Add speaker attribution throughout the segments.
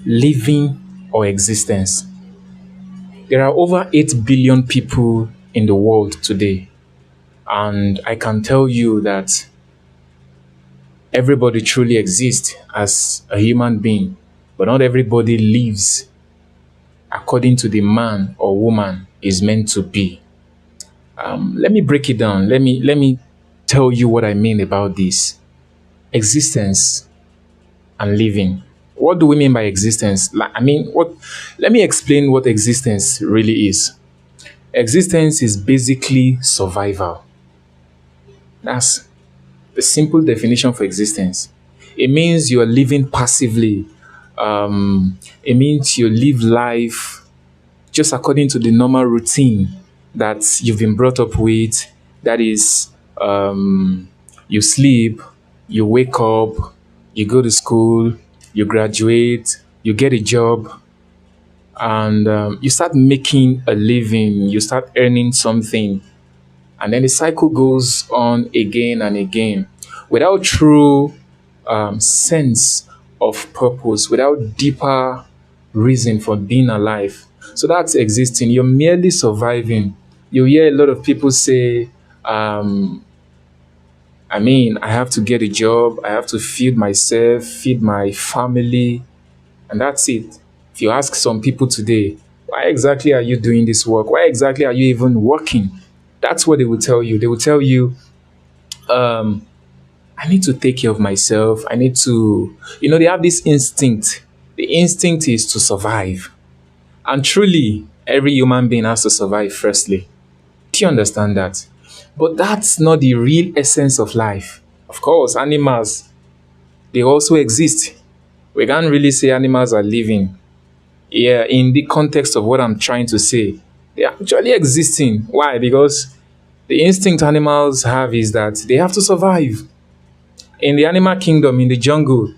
Speaker 1: living or existence. There are over 8 billion people in the world today. And I can tell you that everybody truly exists as a human being, but not everybody lives according to the man or woman is meant to be. Let me break it down. Let me tell you what I mean about this. Existence and living. What do we mean by existence? What? Let me explain what existence really is. Existence is basically survival. That's the simple definition for existence. It means you're living passively. It means you live life just according to the normal routine that you've been brought up with. That is, you sleep, you wake up, you go to school, you graduate, you get a job, and you start making a living, you start earning something, and then the cycle goes on again and again without true sense of purpose, without deeper reason for being alive. So that's existing. You're merely surviving. You hear a lot of people say, I have to get a job, I have to feed myself, feed my family, and that's it. If you ask some people today, why exactly are you doing this work? Why exactly are you even working? That's what they will tell you. They will tell you, I need to take care of myself. I need to, they have this instinct. The instinct is to survive. And truly, every human being has to survive firstly. Do you understand that? But that's not the real essence of life. Of course, animals, they also exist. We can't really say animals are living. Yeah, in the context of what I'm trying to say, they are actually existing. Why? Because the instinct animals have is that they have to survive. In the animal kingdom, in the jungle,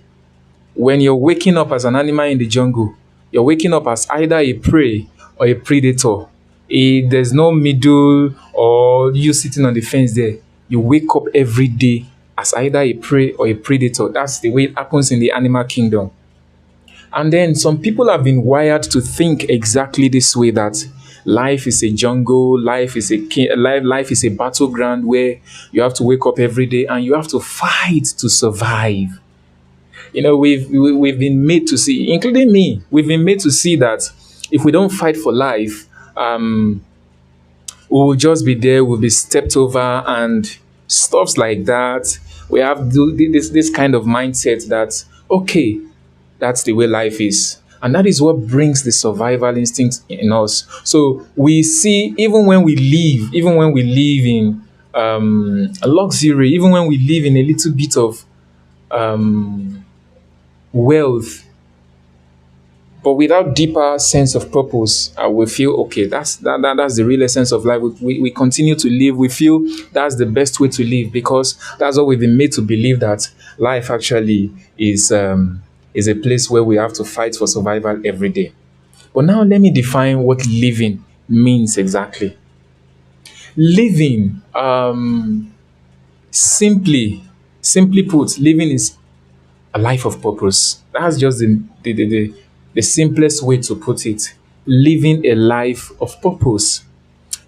Speaker 1: when you're waking up as an animal in the jungle, you're waking up as either a prey or a predator. There's no middle or you sitting on the fence there. You wake up every day as either a prey or a predator. That's the way it happens in the animal kingdom. And then some people have been wired to think exactly this way, that life is a jungle, life is a battleground where you have to wake up every day and you have to fight to survive. We've been made to see, including me, we've been made to see that if we don't fight for life, we will just be there, we'll be stepped over and stuffs like that. We have this kind of mindset that, okay, that's the way life is. And that is what brings the survival instinct in us. So we see, even when we live in a luxury, even when we live in a little bit of wealth, but without deeper sense of purpose, we feel, okay, that's the real essence of life. We continue to live. We feel that's the best way to live because that's what we've been made to believe, that life actually is a place where we have to fight for survival every day. But now let me define what living means exactly. Living, simply put, living is a life of purpose. That's just the simplest way to put it. Living a life of purpose.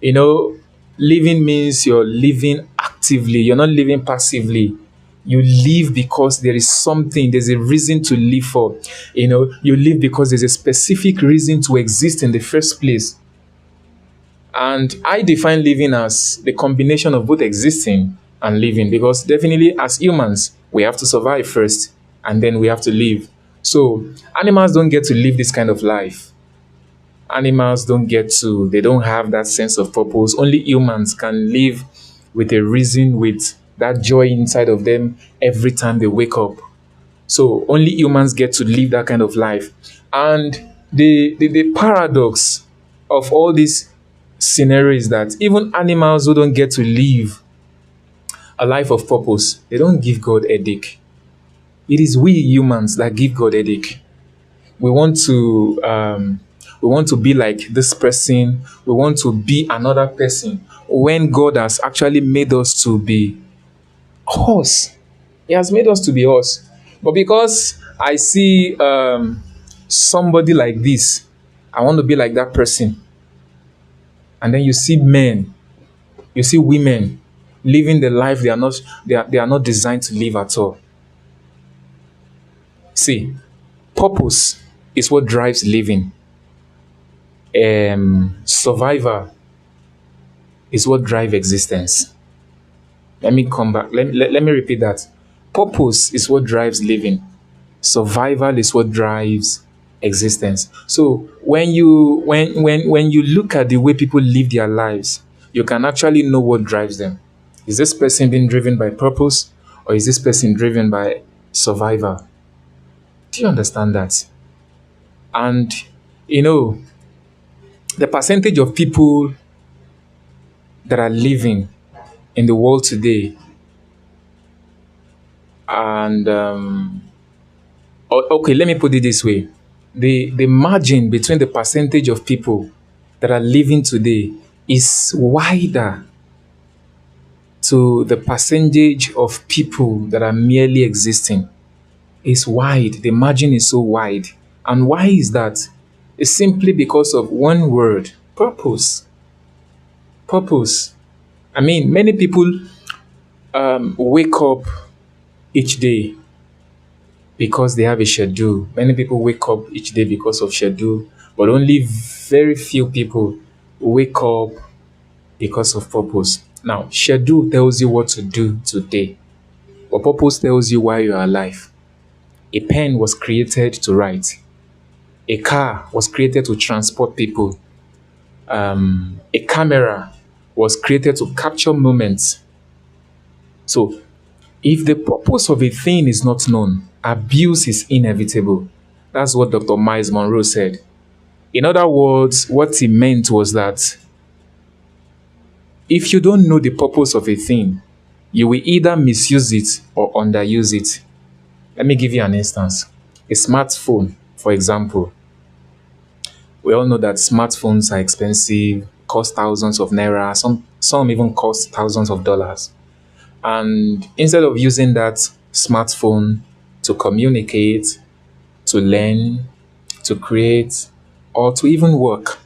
Speaker 1: Living means you're living actively. You're not living passively. You live because there's a reason to live for. You live because there's a specific reason to exist in the first place. And I define living as the combination of both existing and living, because definitely as humans, we have to survive first and then we have to live. So animals don't get to live this kind of life. Animals they don't have that sense of purpose. Only humans can live with a reason, with that joy inside of them every time they wake up. So only humans get to live that kind of life. And the paradox of all these scenarios is that even animals who don't get to live a life of purpose, they don't give God a headache. It is we humans that give God a headache. We want to be like this person. We want to be another person when God has actually made us to be us. He has made us to be us. But because I see somebody like this. I want to be like that person. And then you see men, you see women living the life they are not designed to live at all. See, purpose is what drives living. Survival is what drives existence. Let me come back. Let me repeat that. Purpose is what drives living. Survival is what drives existence. So when you look at the way people live their lives, you can actually know what drives them. Is this person being driven by purpose, or is this person driven by survival? Do you understand that? And you know, the percentage of people that are living in the world today, and okay, let me put it this way. The margin between the percentage of people that are living today is wider to the percentage of people that are merely existing. Is wide. The margin is so wide. And why is that? It's simply because of one word: purpose. Purpose. I mean, many people wake up each day because they have a schedule. Many people wake up each day because of schedule, but only very few people wake up because of purpose. Now, schedule tells you what to do today, but purpose tells you why you are alive. A pen was created to write. A car was created to transport people. A camera was created to capture moments. So, if the purpose of a thing is not known, abuse is inevitable. That's what Dr. Miles Monroe said. In other words, what he meant was that if you don't know the purpose of a thing, you will either misuse it or underuse it. Let me give you an instance. A smartphone, for example. We all know that smartphones are expensive, cost thousands of naira, some even cost thousands of dollars. And instead of using that smartphone to communicate, to learn, to create, or to even work,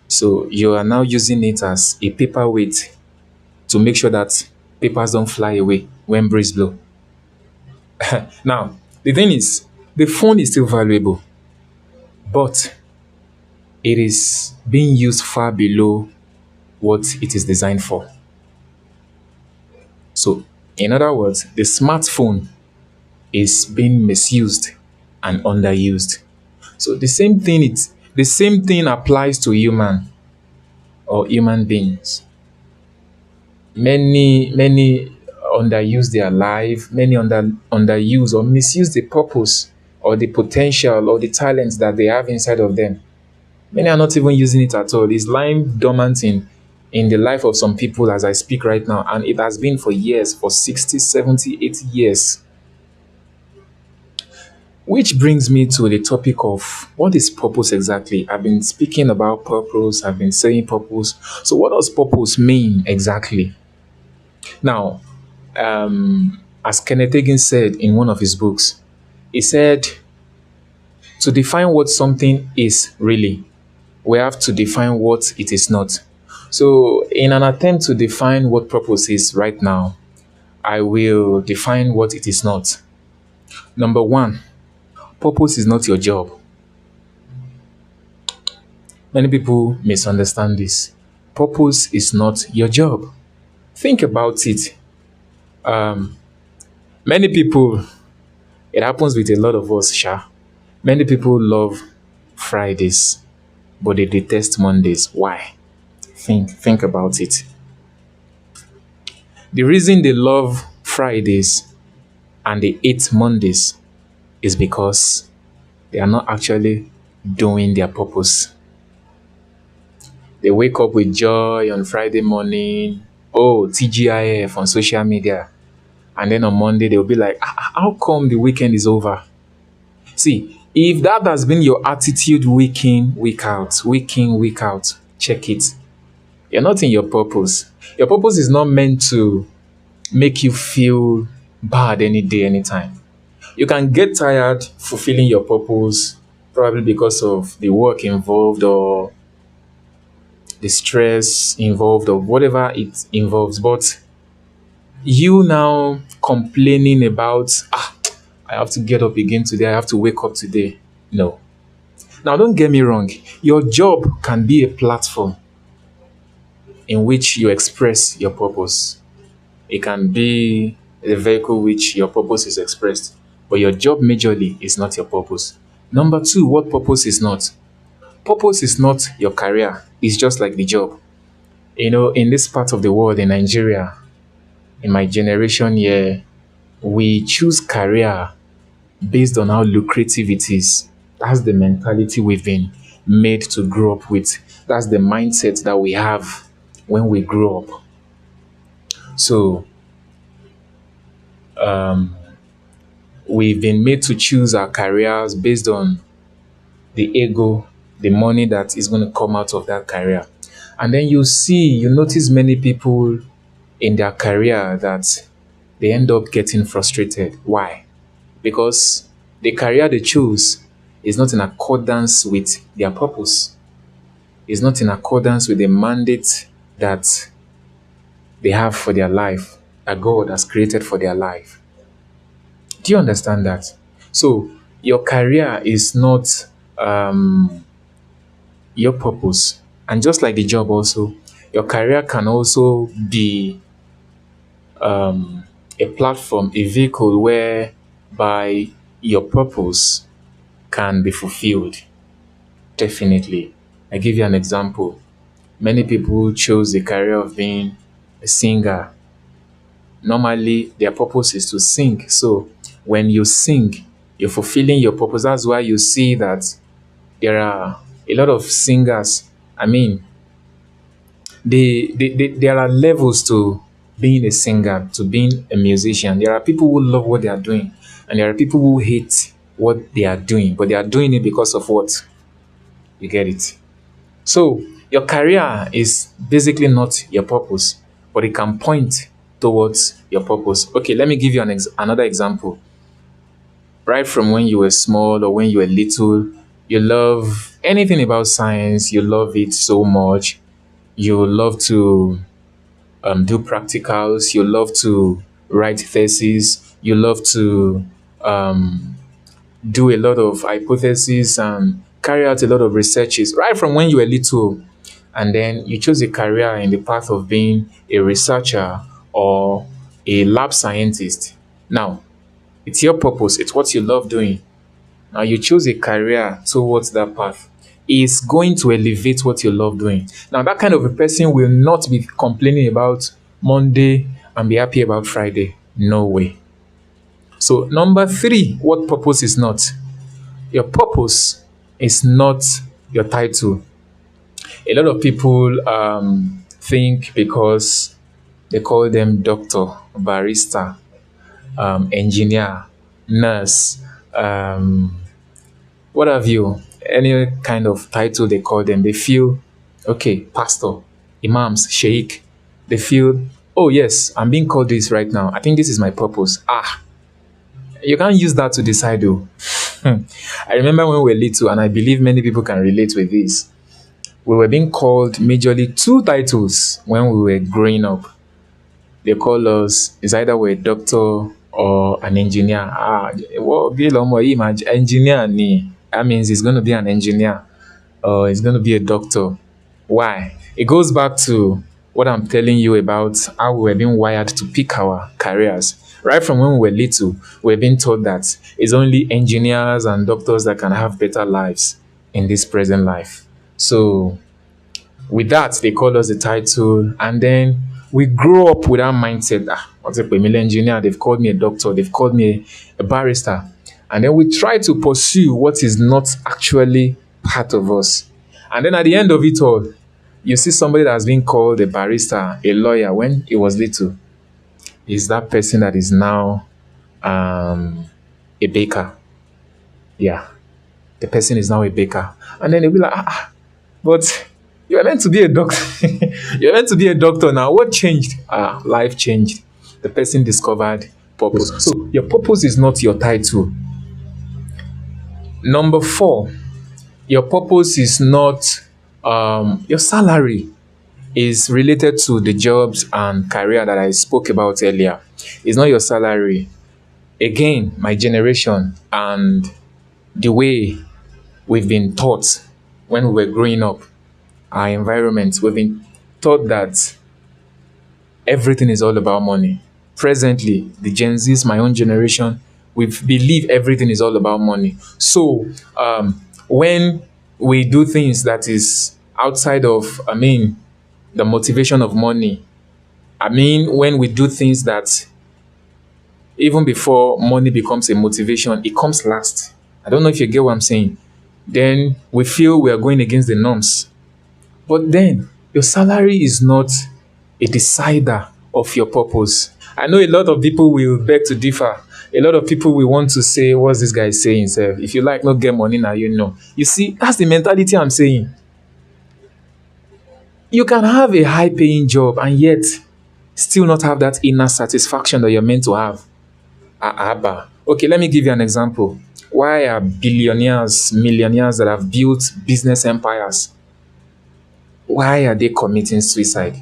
Speaker 1: so you are now using it as a paperweight to make sure that papers don't fly away when breeze blow. Now, the thing is, the phone is still valuable, but it is being used far below what it is designed for. So, in other words, the smartphone is being misused and underused. So the same thing applies to human beings. Many underuse their life, many underuse or misuse the purpose or the potential or the talents that they have inside of them. Many are not even using it at all. It's lying dormant in the life of some people as I speak right now, and it has been for years, for 60, 70, 80 years. Which brings me to the topic of what is purpose exactly? I've been speaking about purpose, I've been saying purpose. So, what does purpose mean exactly? Now, as Kenneth Hagin said in one of his books, he said, to define what something is really, we have to define what it is not. So, in an attempt to define what purpose is right now, I will define what it is not. Number one, purpose is not your job. Many people misunderstand this. Purpose is not your job. Think about it. Many people, it happens with a lot of us, Sha. Many people love Fridays, but they detest Mondays. Why? Think about it. The reason they love Fridays and they hate Mondays is because they are not actually doing their purpose. They wake up with joy on Friday morning. Oh, TGIF on social media. And then on Monday, they'll be like, how come the weekend is over? See, if that has been your attitude week in, week out, check it. You're not in your purpose. Your purpose is not meant to make you feel bad any day, anytime. You can get tired fulfilling your purpose probably because of the work involved or the stress involved or whatever it involves. But you now complaining about, I have to get up again today, I have to wake up today. No. Now, don't get me wrong, your job can be a platform in which you express your purpose. It can be a vehicle which your purpose is expressed, but your job majorly is not your purpose. Number two, what purpose is not? Purpose is not your career, it's just like the job. In this part of the world, in Nigeria, in my generation here, we choose career based on how lucrative it is. That's the mentality we've been made to grow up with. That's the mindset that we have when we grow up. So, we've been made to choose our careers based on the ego, the money that is going to come out of that career. And then you notice many people in their career that they end up getting frustrated. Why? Because the career they choose is not in accordance with their purpose, is not in accordance with the mandate that they have for their life, that God has created for their life. Do you understand that? So, your career is not your purpose. And just like the job, also, your career can also be a platform, a vehicle whereby your purpose can be fulfilled. Definitely. I give you an example. Many people chose the career of being a singer. Normally, their purpose is to sing. So, when you sing, you're fulfilling your purpose. That's why you see that there are a lot of singers. I mean, there are levels to being a singer, to being a musician. There are people who love what they are doing, and there are people who hate what they are doing, but they are doing it because of what? You get it? So, your career is basically not your purpose, but it can point towards your purpose. Okay, let me give you another example. Right from when you were small or when you were little, you love anything about science, you love it so much. You love to do practicals, you love to write theses, you love to do a lot of hypotheses and carry out a lot of researches right from when you were little. And then you chose a career in the path of being a researcher or a lab scientist. Now, it's your purpose, it's what you love doing. Now, you chose a career towards that path. Is going to elevate what you love doing. Now, that kind of a person will not be complaining about Monday and be happy about Friday. No way. So, number three, what purpose is not? Your purpose is not your title. A lot of people think because they call them doctor, barrister, engineer, nurse, what have you, any kind of title they call them, they feel, okay, pastor, imams, sheikh, they feel, oh yes, I'm being called this right now. I think this is my purpose. You can't use that to decide though. I remember when we were little, and I believe many people can relate with this. We were being called majorly two titles when we were growing up. They call us, it's either we're a doctor or an engineer. Well, engineer ni. That means he's going to be an engineer or he's going to be a doctor. Why? It goes back to what I'm telling you about how we were being wired to pick our careers. Right from when we were little, we're being taught that it's only engineers and doctors that can have better lives in this present life. So, with that, they call us the title, and then we grow up with that mindset. What's a million engineer? They've called me a doctor, they've called me a barrister. And then we try to pursue what is not actually part of us. And then at the end of it all, you see somebody that has been called a barrister, a lawyer when he was little. Is that person that is now a baker. Yeah, the person is now a baker. And then they'll be like, but you were meant to be a doctor. You're meant to be a doctor now. What changed? Life changed. The person discovered purpose. So your purpose is not your title. Number four, Your purpose is not your salary is related to the jobs and career that I spoke about earlier. It's not your salary. Again, my generation and the way we've been taught when we were growing up, our environment, we've been taught that everything is all about money. Presently, the Gen Zs, my own generation, we believe everything is all about money. So, when we do things that is outside of, the motivation of money, when we do things that even before money becomes a motivation, it comes last. I don't know if you get what I'm saying. Then we feel we are going against the norms. But then your salary is not a decider of your purpose. I know a lot of people will beg to differ. A lot of people will want to say, what's this guy saying, sir? If you like not get money now, you know. You see, that's the mentality I'm saying. You can have a high paying job and yet still not have that inner satisfaction that you're meant to have. Abba. Okay, let me give you an example. Why are billionaires, millionaires that have built business empires, why are they committing suicide?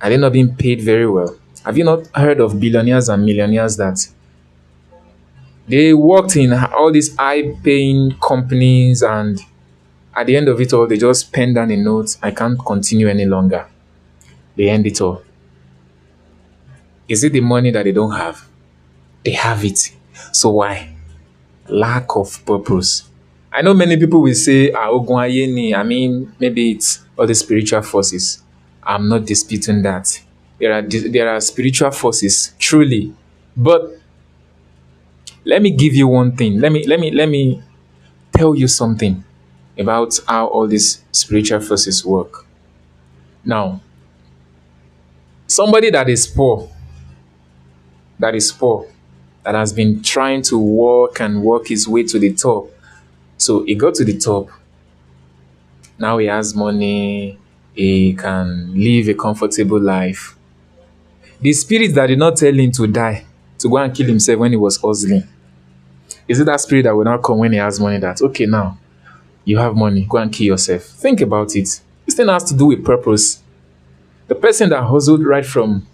Speaker 1: Are they not being paid very well? Have you not heard of billionaires and millionaires that they worked in all these high paying companies and at the end of it all, they just pen down a note, I can't continue any longer. They end it all. Is it the money that they don't have? They have it. So why? Lack of purpose. I know many people will say, Ogun aye ni. Maybe it's all the spiritual forces. I'm not disputing that. There are spiritual forces, truly. But let me give you one thing. Let me tell you something about how all these spiritual forces work. Now, somebody that has been trying to work his way to the top. So he got to the top. Now he has money. He can live a comfortable life. The spirit that did not tell him to die, to go and kill himself when he was hustling, is it that spirit that will not come when he has money that, okay, now you have money, go and kill yourself? Think about it. This thing has to do with purpose. The person that hustled right from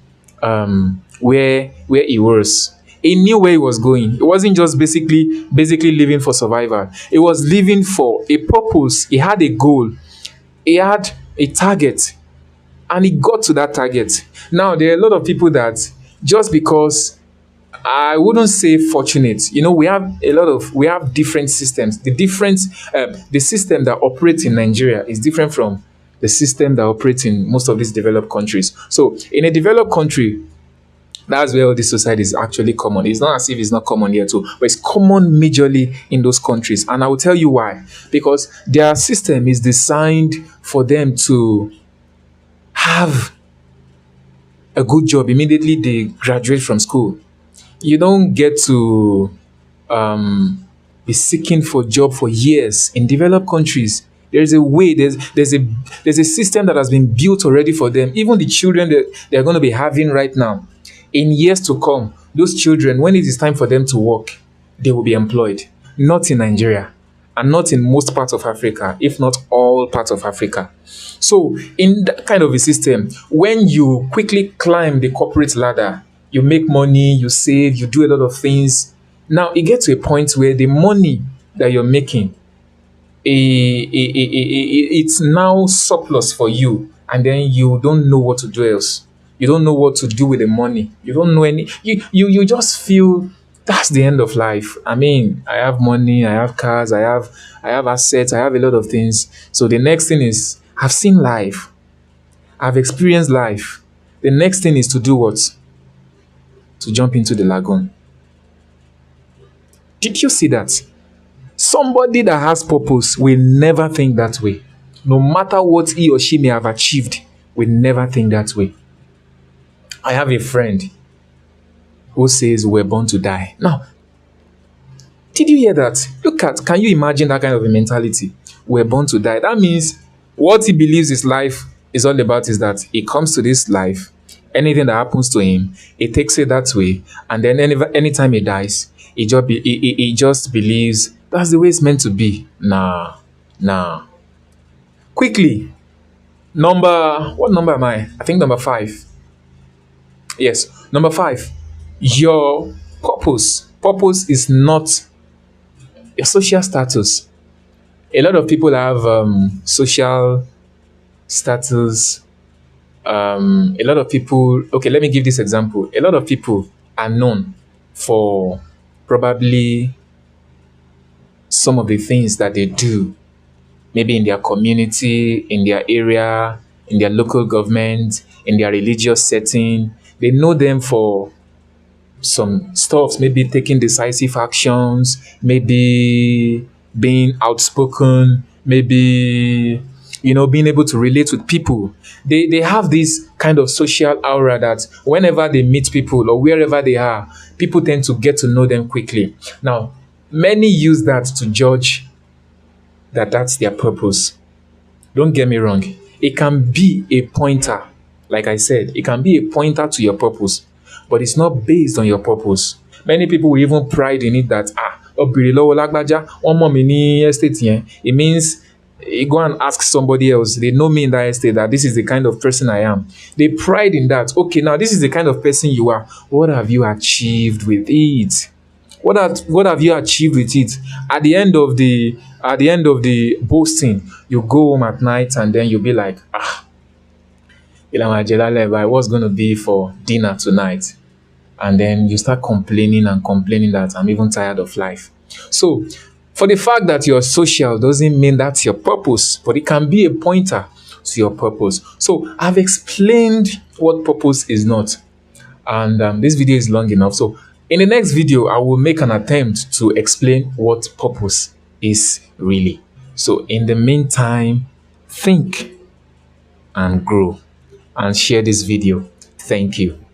Speaker 1: where he was, he knew where he was going. It wasn't just basically living for survival. It was living for a purpose. He had a goal. He had a target. And he got to that target. Now, there are a lot of people that just because, I wouldn't say fortunate. We have different systems. The system that operates in Nigeria is different from the system that operates in most of these developed countries. So, in a developed country, that's where all this society is actually common. It's not as if it's not common here too, but it's common majorly in those countries. And I will tell you why. Because their system is designed for them to have a good job immediately they graduate from school. You don't get to be seeking for job for years. In developed countries, there's a way, there's a system that has been built already for them. Even the children that they're going to be having right now, in years to come, those children, when it is time for them to work, they will be employed. Not in Nigeria and not in most parts of Africa, if not all parts of Africa. So in that kind of a system, when you quickly climb the corporate ladder, you make money, you save, you do a lot of things. Now it gets to a point where the money that you're making, it's now surplus for you, and then you don't know what to do else. You don't know what to do with the money. You don't know you just feel that's the end of life. I have money, I have cars, I have assets, I have a lot of things. So the next thing is, I've seen life. I've experienced life. The next thing is to do what? To jump into the lagoon. Did you see that? Somebody that has purpose will never think that way. No matter what he or she may have achieved, will never think that way. I have a friend who says we're born to die. Now, did you hear that? Can you imagine that kind of a mentality? We're born to die. That means what he believes his life is all about is that he comes to this life, anything that happens to him, he takes it that way, and then anytime he dies, he just believes that's the way it's meant to be. Nah. Now, quickly, what number am I? I think number 5. Yes, number 5. Your purpose. Purpose is not your social status. A lot of people have social status. A lot of people, okay, let me give this example. A lot of people are known for probably some of the things that they do, maybe in their community, in their area, in their local government, in their religious setting. They know them for some stuff, maybe taking decisive actions, maybe being outspoken, maybe being able to relate with people. They have this kind of social aura that whenever they meet people or wherever they are, people tend to get to know them quickly. Now, many use that to judge that that's their purpose. Don't get me wrong. It can be a pointer. Like I said, it can be a pointer to your purpose, but it's not based on your purpose. Many people will even pride in it that, obìnrin lọ́wọ́ lágbájá, wọ́n mọ̀ mí ní estate yẹn. It means you go and ask somebody else. They know me in that estate that this is the kind of person I am. They pride in that. Okay, now this is the kind of person you are. What have you achieved with it? What have you achieved with it? At the end of the boasting, you go home at night and then you'll be like, what's going to be for dinner tonight? And then you start complaining and complaining that I'm even tired of life. So, for the fact that you're social doesn't mean that's your purpose, but it can be a pointer to your purpose. So, I've explained what purpose is not. And this video is long enough. So, in the next video, I will make an attempt to explain what purpose is really. So, in the meantime, think and grow and share this video. Thank you.